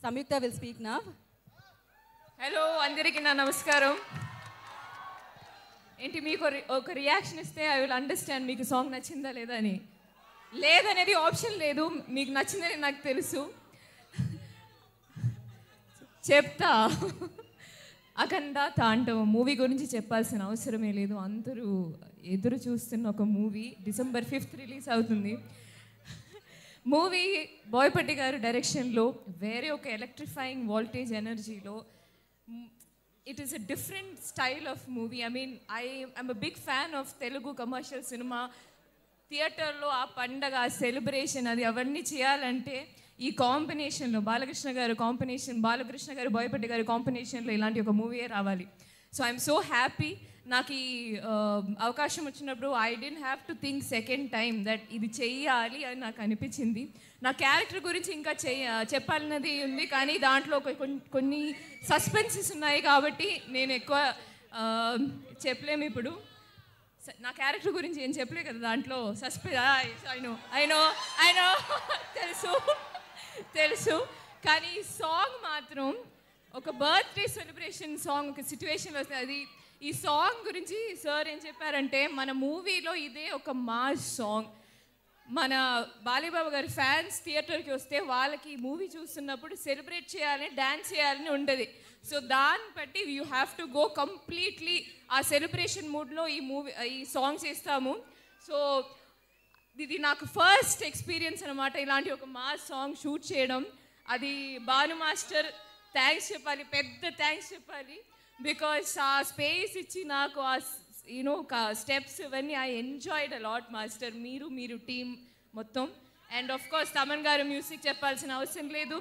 Samyukta will speak now. Hello, andariki na namaskaram. ఏంటి మీకు ఒక రియాక్షన్ ఇస్తే ఐ విల్ అండర్స్టాండ్ మీకు సాంగ్ నచ్చిందా లేదా అని. లేదనేది ఆప్షన్ లేదు, మీకు నచ్చిందని నాకు తెలుసు. చెప్తా. అఖండ తాండవం మూవీ గురించి చెప్పాల్సిన అవసరమే లేదు, అందరూ ఎదురు చూస్తున్న ఒక మూవీ. December 5th రిలీజ్ అవుతుంది. మూవీ బోయపట్టి గారు డైరెక్షన్లో వేరే ఒక ఎలక్ట్రిఫైయింగ్ వోల్టేజ్ ఎనర్జీలో. It is a different style of movie. I mean I'm a big fan of Telugu commercial cinema. థియేటర్లో ఆ పండగ, ఆ సెలబ్రేషన్, అది అవన్నీ చేయాలంటే ఈ కాంబినేషన్లో బాలకృష్ణ గారు బోయపట్టి గారి కాంబినేషన్లో ఇలాంటి ఒక మూవీయే రావాలి. So I'm so happy. నాకు ఈ అవకాశం వచ్చినప్పుడు I didn't have to think second time that ఇది చెయ్యాలి అని నాకు అనిపించింది. నా క్యారెక్టర్ గురించి ఇంకా చెప్పాలన్నది ఉంది, కానీ దాంట్లో కొన్ని సస్పెన్సెస్ ఉన్నాయి కాబట్టి నేను ఎక్కువ చెప్పలేము ఇప్పుడు. నా క్యారెక్టర్ గురించి ఏం చెప్పలే కదా దాంట్లో. తెలుసు కానీ ఈ సాంగ్ మాత్రం ఒక బర్త్డే సెలబ్రేషన్ సాంగ్, ఒక సిచ్యువేషన్ వస్తుంది. అది ఈ సాంగ్ గురించి సార్ ఏం చెప్పారంటే, మన మూవీలో ఇదే ఒక మాస్ సాంగ్. మన బాలీబాబు గారి ఫ్యాన్స్ థియేటర్కి వస్తే వాళ్ళకి మూవీ చూస్తున్నప్పుడు సెలబ్రేట్ చేయాలని, డ్యాన్స్ చేయాలని ఉంటుంది. సో దాన్ని బట్టి you have to go completely ఆ సెలబ్రేషన్ మూడ్లో ఈ సాంగ్స్ ఇస్తాము. సో ఇది నాకు ఫస్ట్ ఎక్స్పీరియన్స్ అనమాట, ఇలాంటి ఒక మాస్ సాంగ్ షూట్ చేయడం. అది భాను మాస్టర్ థ్యాంక్స్ చెప్పాలి, పెద్ద థ్యాంక్స్ చెప్పాలి. బికాస్ ఆ స్పేస్ ఇచ్చి నాకు ఆ స్టెప్స్ ఇవన్నీ I enjoyed a lot master, మీరు టీమ్ మొత్తం. అండ్ ఆఫ్ కోర్స్ తమన్ గారు మ్యూజిక్ చెప్పాల్సిన అవసరం లేదు.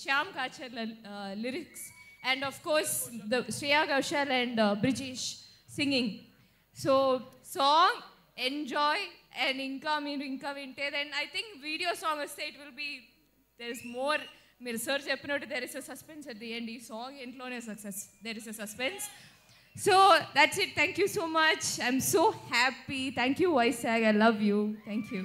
Shyam Kasarla lyrics, and of course Shreya Ghoshal and Brijesh singing. So song enjoy. And మీరు ఇంకా వింటే then I think video song వస్తే it will be there is more. మీరు సార్ చెప్పినట్టు there is a suspense at the end. ఈ సాంగ్ ఇంట్లోనే there is a suspense. So that's it. Thank you so much. I'm so happy. Thank you Vizag. I love you. Thank you.